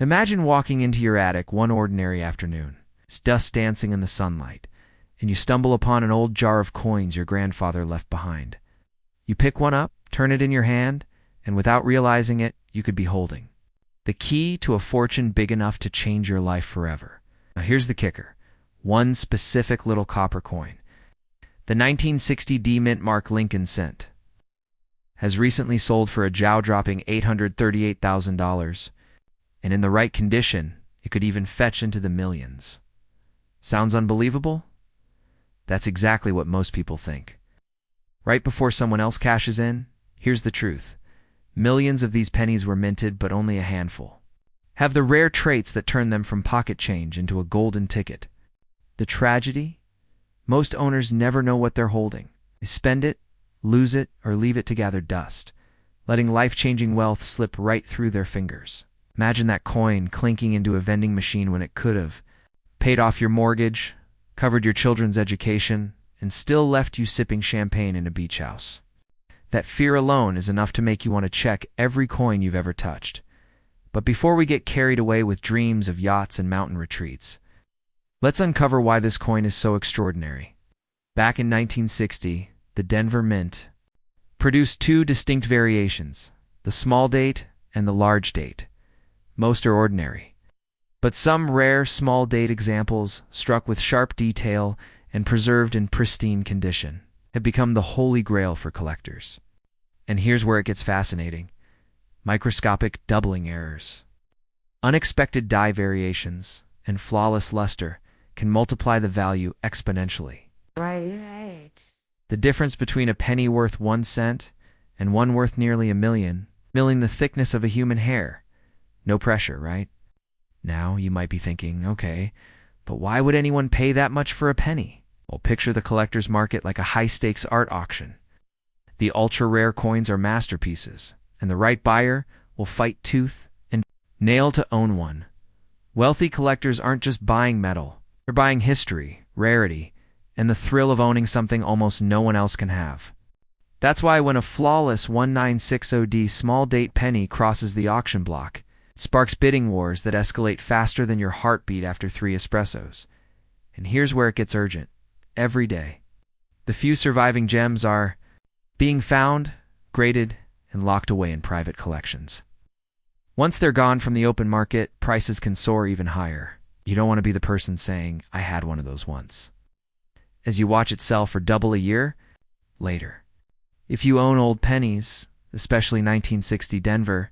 Imagine walking into your attic one ordinary afternoon. It's dust dancing in the sunlight, and you stumble upon an old jar of coins your grandfather left behind. You pick one up, turn it in your hand, and without realizing it, you could be holding the key to a fortune big enough to change your life forever. Now here's the kicker. One specific little copper coin, the 1960 no-mintmark Lincoln cent, has recently sold for a jaw-dropping $838,000, and in the right condition, it could even fetch into the millions. Sounds unbelievable? That's exactly what most people think. Right before someone else cashes in, here's the truth. Millions of these pennies were minted, but only a handful have the rare traits that turn them from pocket change into a golden ticket. The tragedy? Most owners never know what they're holding. They spend it, lose it, or leave it to gather dust, letting life-changing wealth slip right through their fingers. Imagine that coin clinking into a vending machine when it could have paid off your mortgage, covered your children's education, and still left you sipping champagne in a beach house. That fear alone is enough to make you want to check every coin you've ever touched. But before we get carried away with dreams of yachts and mountain retreats, let's uncover why this coin is so extraordinary. Back in 1960, the Denver Mint produced two distinct variations, the small date and the large date. Most are ordinary, but some rare small date examples, struck with sharp detail and preserved in pristine condition, have become the holy grail for collectors. And here's where it gets fascinating. Microscopic doubling errors, unexpected die variations, and flawless luster can multiply the value exponentially. Right. The difference between a penny worth 1 cent and one worth nearly a million, milling the thickness of a human hair. No pressure, right? Now you might be thinking, okay, but why would anyone pay that much for a penny? Well, picture the collector's market like a high-stakes art auction. The ultra-rare coins are masterpieces, and the right buyer will fight tooth and nail to own one. Wealthy collectors aren't just buying metal. They're buying history, rarity, and the thrill of owning something almost no one else can have. That's why when a flawless 1960D small date penny crosses the auction block, it sparks bidding wars that escalate faster than your heartbeat after 3 espressos. And here's where it gets urgent. Every day, the few surviving gems are being found, graded, and locked away in private collections. Once they're gone from the open market, prices can soar even higher. You don't want to be the person saying, "I had one of those once," as you watch it sell for double a year later. If you own old pennies, especially 1960 Denver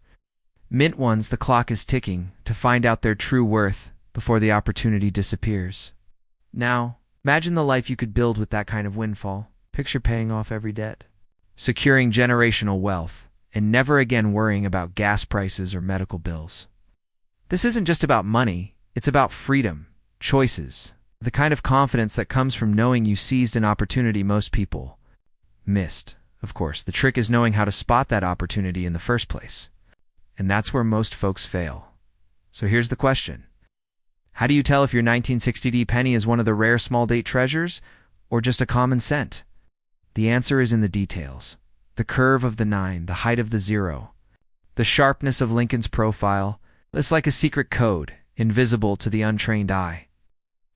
mint ones, the clock is ticking to find out their true worth before the opportunity disappears. Now, imagine the life you could build with that kind of windfall. Picture paying off every debt, securing generational wealth, and never again worrying about gas prices or medical bills. This isn't just about money, it's about freedom, choices, the kind of confidence that comes from knowing you seized an opportunity most people missed. Of course, the trick is knowing how to spot that opportunity in the first place. And that's where most folks fail. So here's the question. How do you tell if your 1960D penny is one of the rare small date treasures or just a common cent? The answer is in the details. The curve of the 9, the height of the 0, the sharpness of Lincoln's profile. It's like a secret code, invisible to the untrained eye.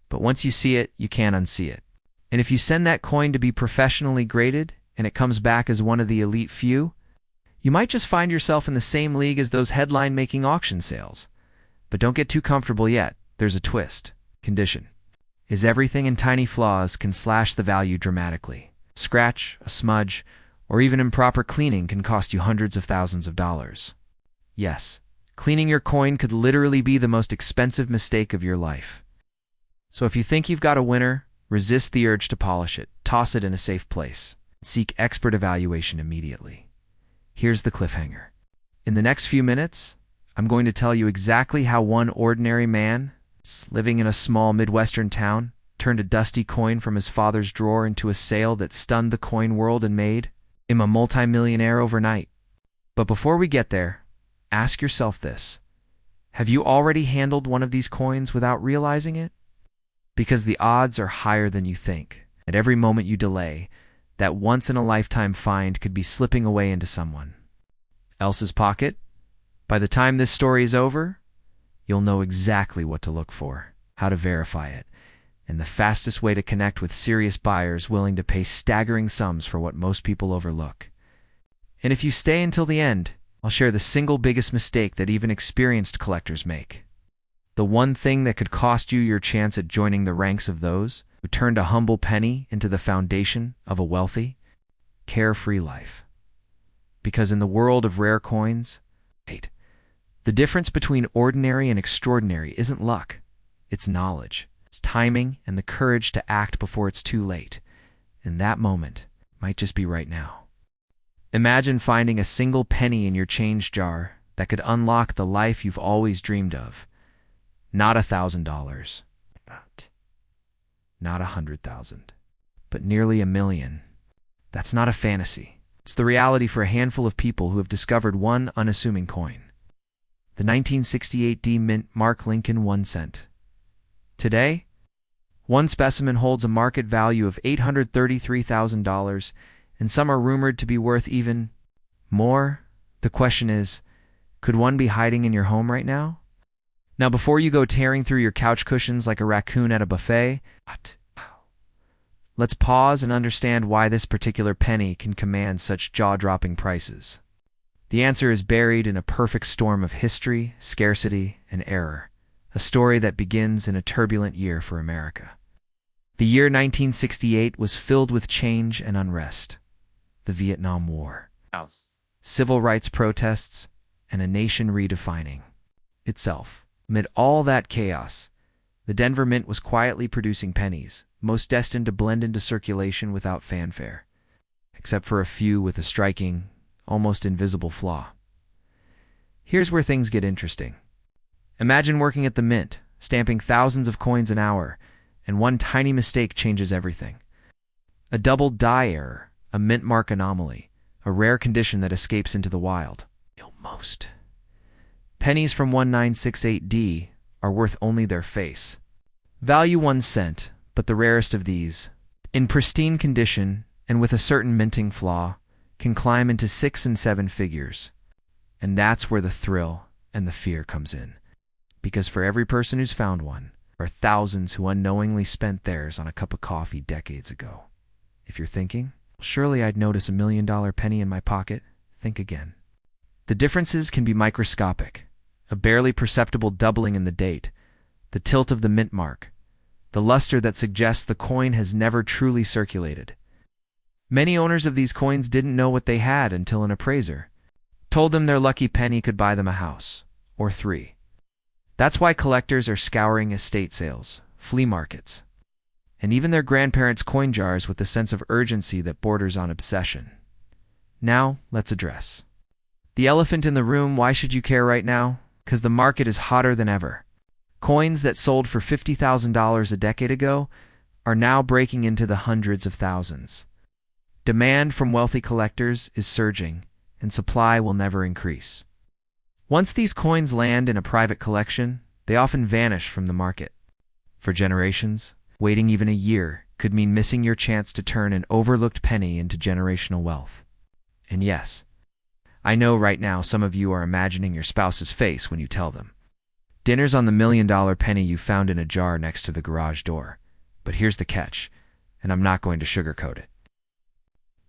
But once you see it, you can't unsee it. And if you send that coin to be professionally graded and it comes back as one of the elite few, you might just find yourself in the same league as those headline-making auction sales. But don't get too comfortable yet. There's a twist. Condition is everything, and tiny flaws can slash the value dramatically. A scratch, a smudge, or even improper cleaning can cost you hundreds of thousands of dollars. Yes, cleaning your coin could literally be the most expensive mistake of your life. So if you think you've got a winner, resist the urge to polish it. Toss it in a safe place. Seek expert evaluation immediately. Here's the cliffhanger. In the next few minutes, I'm going to tell you exactly how one ordinary man, living in a small Midwestern town, turned a dusty coin from his father's drawer into a sale that stunned the coin world and made him a multimillionaire overnight. But before we get there, ask yourself this. Have you already handled one of these coins without realizing it? Because the odds are higher than you think. At every moment you delay, that once-in-a-lifetime find could be slipping away into someone else's pocket. By the time this story is over, You'll know exactly what to look for, how to verify it, and the fastest way to connect with serious buyers willing to pay staggering sums for what most people overlook. And if you stay until the end, I'll share the single biggest mistake that even experienced collectors make. The one thing that could cost you your chance at joining the ranks of those who turned a humble penny into the foundation of a wealthy, carefree life. Because in the world of rare coins, the difference between ordinary and extraordinary isn't luck, it's knowledge. It's timing and the courage to act before it's too late. And that moment might just be right now. Imagine finding a single penny in your change jar that could unlock the life you've always dreamed of. Not $1,000, not 100,000, but nearly 1 million. That's not a fantasy. It's the reality for a handful of people who have discovered one unassuming coin. The 1968 no-mintmark Lincoln 1 cent. Today, one specimen holds a market value of $833,000, and some are rumored to be worth even more. The question is, could one be hiding in your home right now? Now, before you go tearing through your couch cushions like a raccoon at a buffet, let's pause and understand why this particular penny can command such jaw-dropping prices. The answer is buried in a perfect storm of history, scarcity, and error, a story that begins in a turbulent year for America. The year 1968 was filled with change and unrest. The Vietnam War, civil rights protests, and a nation redefining itself. Amid all that chaos, the Denver Mint was quietly producing pennies, most destined to blend into circulation without fanfare, except for a few with a striking, almost invisible flaw. Here's where things get interesting. Imagine working at the Mint, stamping thousands of coins an hour, and one tiny mistake changes everything. A double die error, a mint mark anomaly, a rare condition that escapes into the wild. Most pennies from 1968D are worth only their face. Value 1 cent, but the rarest of these, in pristine condition and with a certain minting flaw, can climb into 6 and 7 figures. And that's where the thrill and the fear comes in. Because for every person who's found one, there are thousands who unknowingly spent theirs on a cup of coffee decades ago. If you're thinking, surely I'd notice $1 million penny in my pocket, think again. The differences can be microscopic. A barely perceptible doubling in the date, the tilt of the mint mark, the luster that suggests the coin has never truly circulated. Many owners of these coins didn't know what they had until an appraiser told them their lucky penny could buy them a house, or 3. That's why collectors are scouring estate sales, flea markets, and even their grandparents' coin jars with a sense of urgency that borders on obsession. Now, let's address the elephant in the room. Why should you care right now? Because the market is hotter than ever. Coins that sold for $50,000 a decade ago are now breaking into the hundreds of thousands. Demand from wealthy collectors is surging, and supply will never increase. Once these coins land in a private collection, they often vanish from the market. For generations, waiting even a year could mean missing your chance to turn an overlooked penny into generational wealth. And yes, I know right now some of you are imagining your spouse's face when you tell them. Dinner's on the $1 million penny you found in a jar next to the garage door. But here's the catch, and I'm not going to sugarcoat it.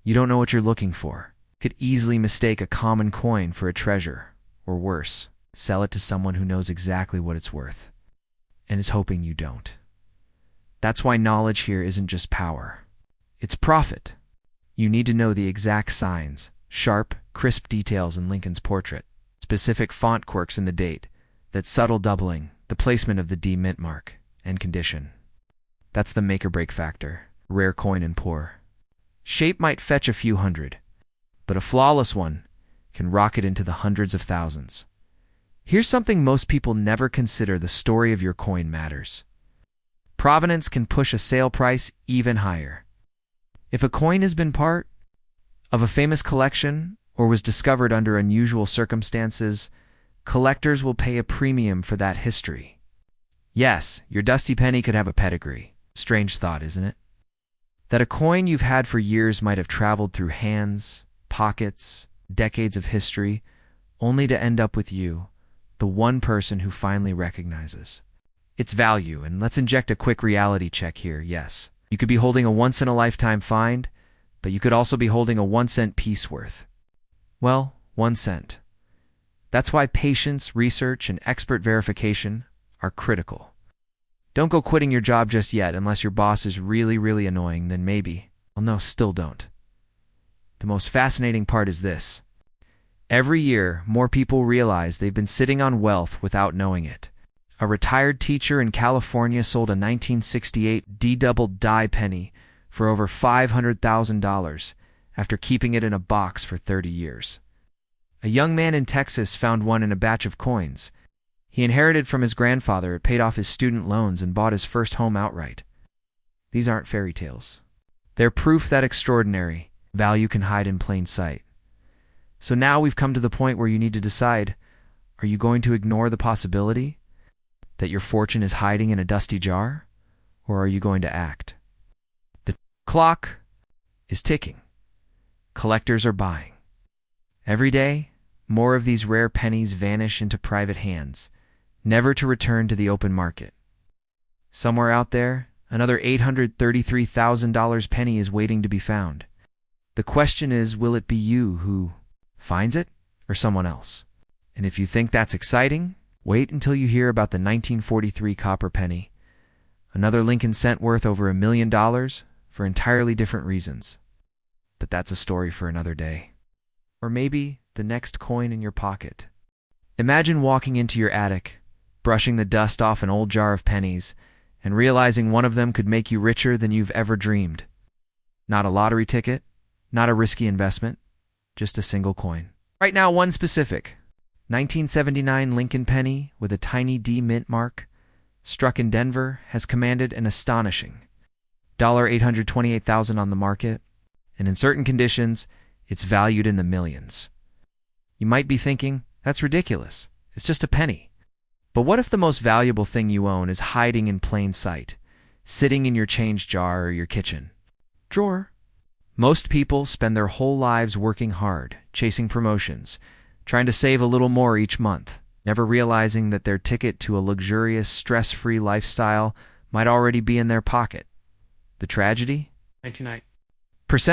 You don't know what you're looking for. Could easily mistake a common coin for a treasure, or worse, sell it to someone who knows exactly what it's worth, and is hoping you don't. That's why knowledge here isn't just power. It's profit. You need to know the exact signs, sharp, crisp details in Lincoln's portrait, specific font quirks in the date, that subtle doubling, the placement of the D mint mark, and condition. That's the make-or-break factor, rare coin and poor. Shape might fetch a few hundred, but a flawless one can rocket into the hundreds of thousands. Here's something most people never consider: the story of your coin matters. Provenance can push a sale price even higher. If a coin has been part of a famous collection or was discovered under unusual circumstances, collectors will pay a premium for that history. Yes, your dusty penny could have a pedigree. Strange thought, isn't it? That a coin you've had for years might have traveled through hands, pockets, decades of history, only to end up with you, the one person who finally recognizes its value. And let's inject a quick reality check here. Yes, you could be holding a once-in-a-lifetime find, but you could also be holding a 1-cent piece worth. Well, 1 cent. That's why patience, research, and expert verification are critical. Don't go quitting your job just yet unless your boss is really, really annoying, then maybe. Well, no, still don't. The most fascinating part is this. Every year, more people realize they've been sitting on wealth without knowing it. A retired teacher in California sold a 1968 D-double die penny for over $500,000 after keeping it in a box for 30 years. A young man in Texas found one in a batch of coins. He inherited from his grandfather, it paid off his student loans, and bought his first home outright. These aren't fairy tales. They're proof that extraordinary value can hide in plain sight. So now we've come to the point where you need to decide, are you going to ignore the possibility that your fortune is hiding in a dusty jar, or are you going to act? The clock is ticking. Collectors are buying. Every day, more of these rare pennies vanish into private hands, never to return to the open market. Somewhere out there, another $833,000 penny is waiting to be found. The question is, will it be you who finds it, or someone else? And if you think that's exciting, wait until you hear about the 1943 copper penny, another Lincoln cent worth over $1 million for entirely different reasons. But that's a story for another day. Or maybe the next coin in your pocket. Imagine walking into your attic, brushing the dust off an old jar of pennies, and realizing one of them could make you richer than you've ever dreamed. Not a lottery ticket, not a risky investment, just a single coin. Right now, one specific 1979 Lincoln penny with a tiny D mint mark, struck in Denver, has commanded an astonishing $828,000 on the market, and in certain conditions, it's valued in the millions. You might be thinking, that's ridiculous. It's just a penny. But what if the most valuable thing you own is hiding in plain sight, sitting in your change jar or your kitchen drawer? Most people spend their whole lives working hard, chasing promotions, trying to save a little more each month, never realizing that their ticket to a luxurious, stress-free lifestyle might already be in their pocket. The tragedy? 99%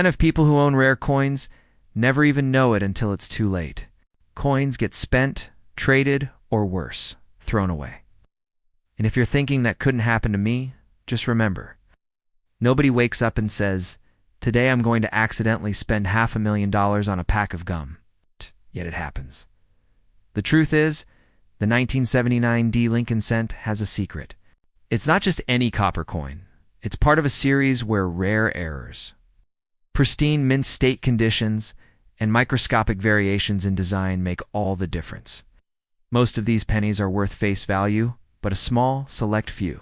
of people who own rare coins never even know it until it's too late. Coins get spent, traded, or worse, thrown away. And if you're thinking that couldn't happen to me, just remember, nobody wakes up and says, today I'm going to accidentally spend $500,000 on a pack of gum. Yet it happens. The truth is, the 1979 D Lincoln cent has a secret. It's not just any copper coin. It's part of a series where rare errors, pristine mint state conditions, and microscopic variations in design make all the difference. Most of these pennies are worth face value, but a small, select few,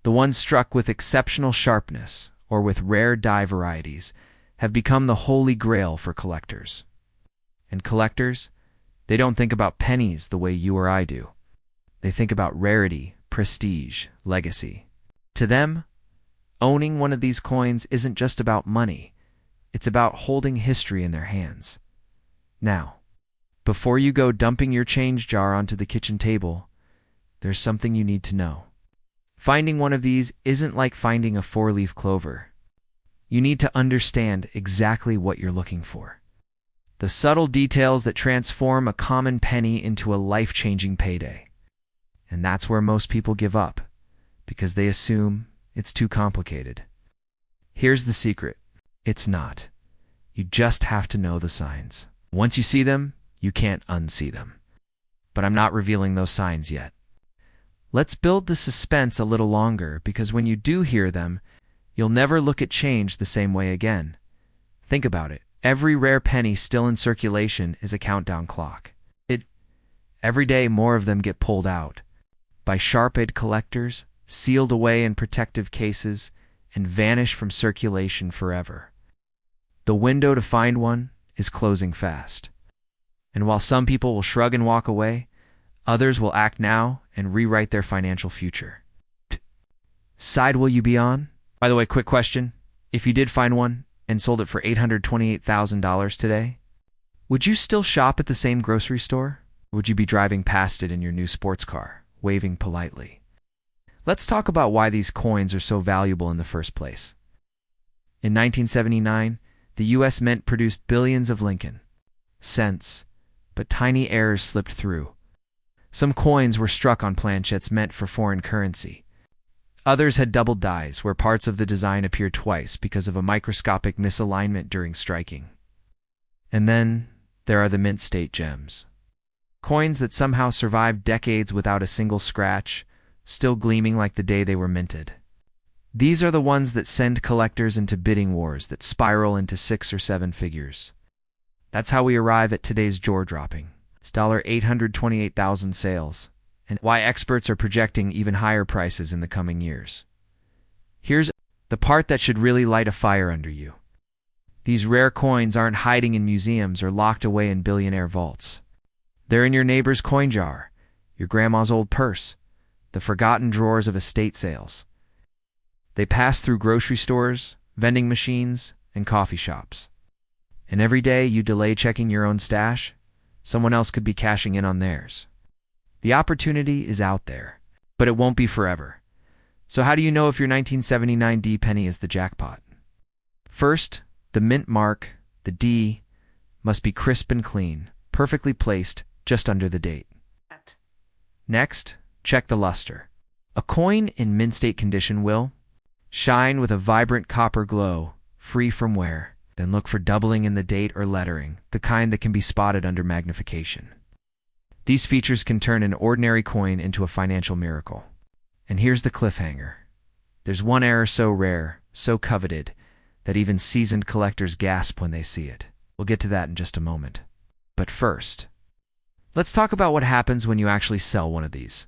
the ones struck with exceptional sharpness or with rare die varieties, have become the holy grail for collectors. And collectors, they don't think about pennies the way you or I do. They think about rarity, prestige, legacy. To them, owning one of these coins isn't just about money. It's about holding history in their hands. Now, before you go dumping your change jar onto the kitchen table, there's something you need to know. Finding one of these isn't like finding a four-leaf clover. You need to understand exactly what you're looking for. The subtle details that transform a common penny into a life-changing payday. And that's where most people give up, because they assume it's too complicated. Here's the secret. It's not. You just have to know the signs. Once you see them, you can't unsee them. But I'm not revealing those signs yet. Let's build the suspense a little longer, because when you do hear them, you'll never look at change the same way again. Think about it. Every rare penny still in circulation is a countdown clock. Every day more of them get pulled out by sharp-edged collectors, sealed away in protective cases, and vanish from circulation forever. The window to find one is closing fast. And while some people will shrug and walk away, others will act now and rewrite their financial future. Side will you be on? By the way, quick question. If you did find one and sold it for $828,000 today, would you still shop at the same grocery store? Would you be driving past it in your new sports car, waving politely? Let's talk about why these coins are so valuable in the first place. In 1979, the U.S. Mint produced billions of Lincoln cents, but tiny errors slipped through. Some coins were struck on planchettes meant for foreign currency. Others had double dies, where parts of the design appeared twice because of a microscopic misalignment during striking. And then there are the mint state gems. Coins that somehow survived decades without a single scratch, still gleaming like the day they were minted. These are the ones that send collectors into bidding wars that spiral into 6 or 7 figures. That's how we arrive at today's jaw-dropping $828,000 sales, and why experts are projecting even higher prices in the coming years. Here's the part that should really light a fire under you. These rare coins aren't hiding in museums or locked away in billionaire vaults. They're in your neighbor's coin jar, your grandma's old purse, the forgotten drawers of estate sales. They pass through grocery stores, vending machines, and coffee shops. And every day you delay checking your own stash, someone else could be cashing in on theirs. The opportunity is out there, but it won't be forever. So how do you know if your 1979 D penny is the jackpot? First, the mint mark, the D, must be crisp and clean, perfectly placed just under the date. Next, check the luster. A coin in mint state condition will shine with a vibrant copper glow, free from wear. Then look for doubling in the date or lettering, the kind that can be spotted under magnification. These features can turn an ordinary coin into a financial miracle. And here's the cliffhanger. There's one error so rare, so coveted, that even seasoned collectors gasp when they see it. We'll get to that in just a moment. But first, let's talk about what happens when you actually sell one of these.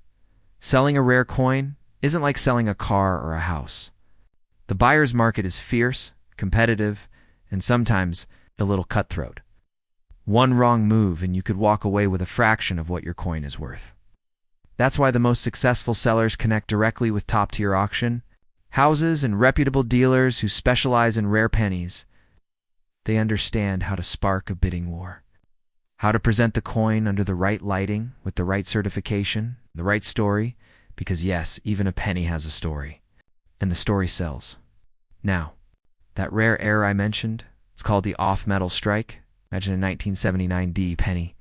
Selling a rare coin isn't like selling a car or a house. The buyer's market is fierce, competitive, and sometimes a little cutthroat. One wrong move and you could walk away with a fraction of what your coin is worth. That's why the most successful sellers connect directly with top-tier auction houses and reputable dealers who specialize in rare pennies. They understand how to spark a bidding war, how to present the coin under the right lighting, with the right certification, the right story, because yes, even a penny has a story, and the story sells. Now, that rare error I mentioned, it's called the off-metal strike. Imagine a 1979 D penny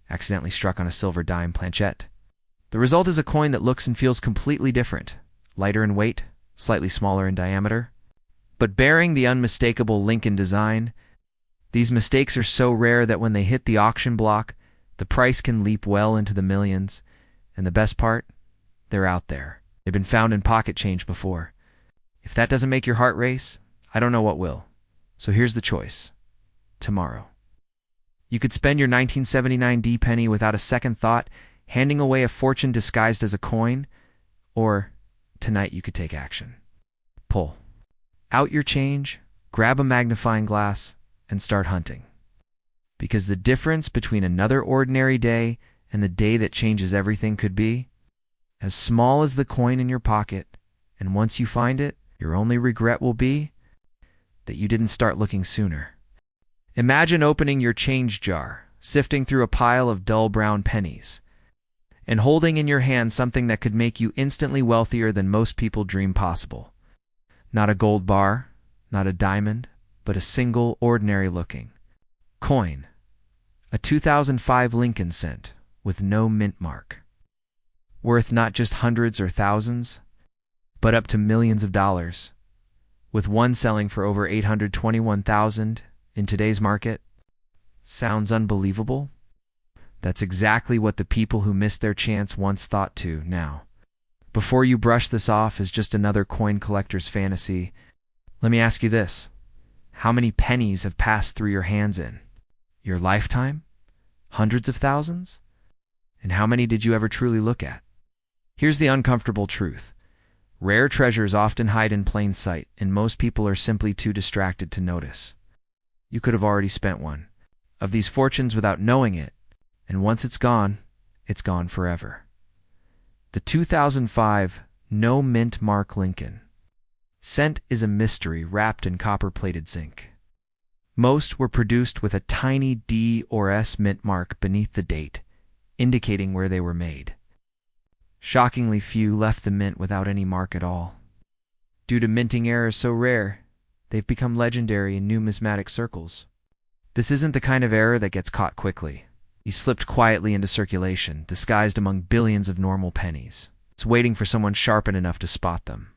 accidentally struck on a silver dime planchette. The result is a coin that looks and feels completely different, lighter in weight, slightly smaller in diameter, but bearing the unmistakable Lincoln design. These mistakes are so rare that when they hit the auction block, the price can leap well into the millions, and the best part, they're out there. They've been found in pocket change before. If that doesn't make your heart race, I don't know what will. So here's the choice. Tomorrow. You could spend your 1979 D penny without a second thought, handing away a fortune disguised as a coin, or tonight you could take action. Pull out your change, grab a magnifying glass, and start hunting. Because the difference between another ordinary day and the day that changes everything could be as small as the coin in your pocket, and once you find it, your only regret will be that you didn't start looking sooner. Imagine opening your change jar, sifting through a pile of dull brown pennies, and holding in your hand something that could make you instantly wealthier than most people dream possible. Not a gold bar, not a diamond, but a single ordinary-looking coin. A 2005 Lincoln cent with no mint mark. Worth not just hundreds or thousands, but up to millions of dollars, with one selling for over $821,000 in today's market. Sounds unbelievable? That's exactly what the people who missed their chance once thought too now. Before you brush this off as just another coin collector's fantasy, let me ask you this. How many pennies have passed through your hands in your lifetime? Hundreds of thousands? And how many did you ever truly look at? Here's the uncomfortable truth. Rare treasures often hide in plain sight, and most people are simply too distracted to notice. You could have already spent one of these fortunes without knowing it, and once it's gone forever. The 2005 no-mintmark Lincoln cent is a mystery wrapped in copper-plated zinc. Most were produced with a tiny D or S mint mark beneath the date, indicating where they were made. Shockingly few left the mint without any mark at all. Due to minting errors so rare, they've become legendary in numismatic circles. This isn't the kind of error that gets caught quickly. He slipped quietly into circulation, disguised among billions of normal pennies. It's waiting for someone sharpened enough to spot them.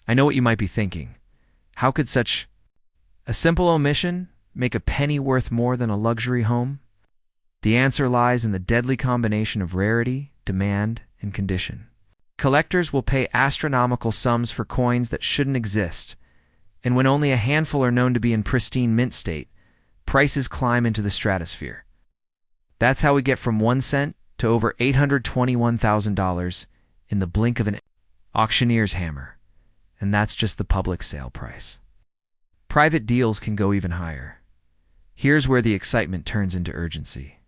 I know what you might be thinking. How could such a simple omission make a penny worth more than a luxury home? The answer lies in the deadly combination of rarity, demand, and condition. Collectors will pay astronomical sums for coins that shouldn't exist, and when only a handful are known to be in pristine mint state, prices climb into the stratosphere. That's how we get from 1 cent to over $821,000 in the blink of an auctioneer's hammer, and that's just the public sale price. Private deals can go even higher. Here's where the excitement turns into urgency.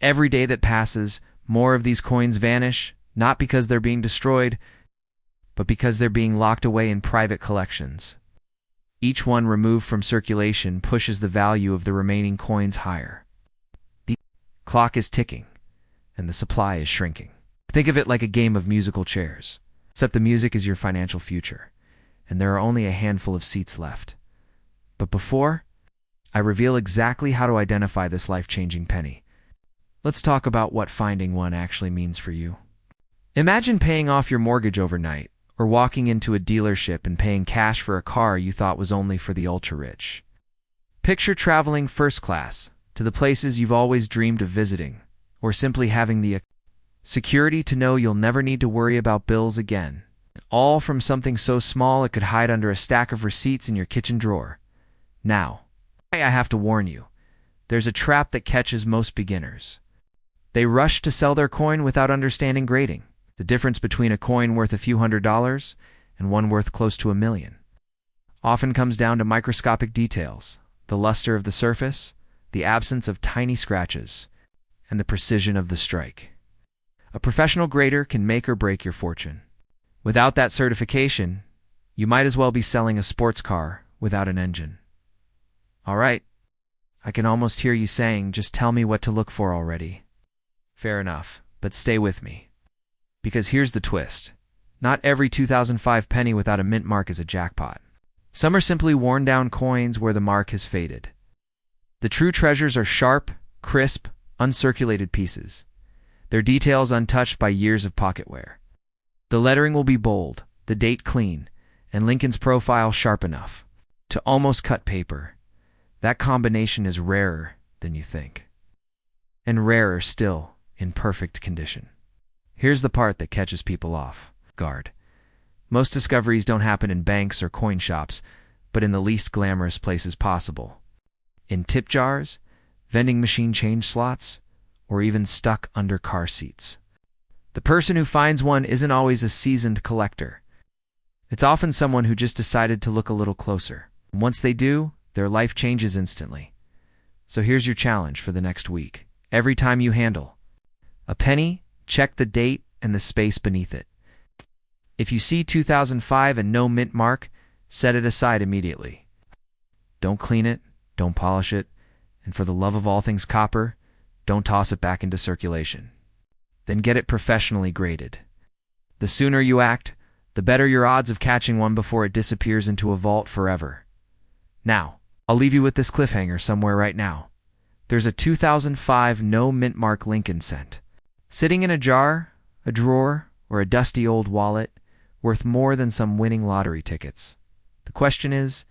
Every day that passes, more of these coins vanish, not because they're being destroyed, but because they're being locked away in private collections. Each one removed from circulation pushes the value of the remaining coins higher. The clock is ticking, and the supply is shrinking. Think of it like a game of musical chairs, except the music is your financial future, and there are only a handful of seats left. But before I reveal exactly how to identify this life-changing penny, let's talk about what finding one actually means for you. Imagine paying off your mortgage overnight, or walking into a dealership and paying cash for a car you thought was only for the ultra-rich. Picture traveling first class to the places you've always dreamed of visiting, or simply having the security to know you'll never need to worry about bills again. All from something so small it could hide under a stack of receipts in your kitchen drawer. Now, I have to warn you, there's a trap that catches most beginners. They rush to sell their coin without understanding grading, the difference between a coin worth a few $100s and one worth close to $1 million. Often comes down to microscopic details, the luster of the surface, the absence of tiny scratches, and the precision of the strike. A professional grader can make or break your fortune. Without that certification, you might as well be selling a sports car without an engine. All right, I can almost hear you saying, just tell me what to look for already. Fair enough, but stay with me. Because here's the twist. Not every 2005 penny without a mint mark is a jackpot. Some are simply worn-down coins where the mark has faded. The true treasures are sharp, crisp, uncirculated pieces, their details untouched by years of pocket wear. The lettering will be bold, the date clean, and Lincoln's profile sharp enough to almost cut paper. That combination is rarer than you think. And rarer still, in perfect condition. Here's the part that catches people off guard. Most discoveries don't happen in banks or coin shops, but in the least glamorous places possible. In tip jars, vending machine change slots, or even stuck under car seats. The person who finds one isn't always a seasoned collector. It's often someone who just decided to look a little closer. Once they do, their life changes instantly. So here's your challenge for the next week. Every time you handle a penny, check the date and the space beneath it. If you see 2005 and no mint mark, set it aside immediately. Don't clean it, don't polish it, and for the love of all things copper, don't toss it back into circulation. Then get it professionally graded. The sooner you act, the better your odds of catching one before it disappears into a vault forever. Now, I'll leave you with this cliffhanger somewhere right now. There's a 2005 no-mintmark Lincoln cent, sitting in a jar, a drawer, or a dusty old wallet, worth more than some winning lottery tickets. The question is,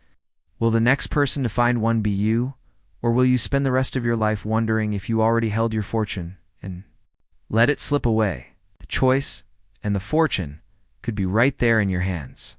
will the next person to find one be you, or will you spend the rest of your life wondering if you already held your fortune and let it slip away? The choice and the fortune could be right there in your hands.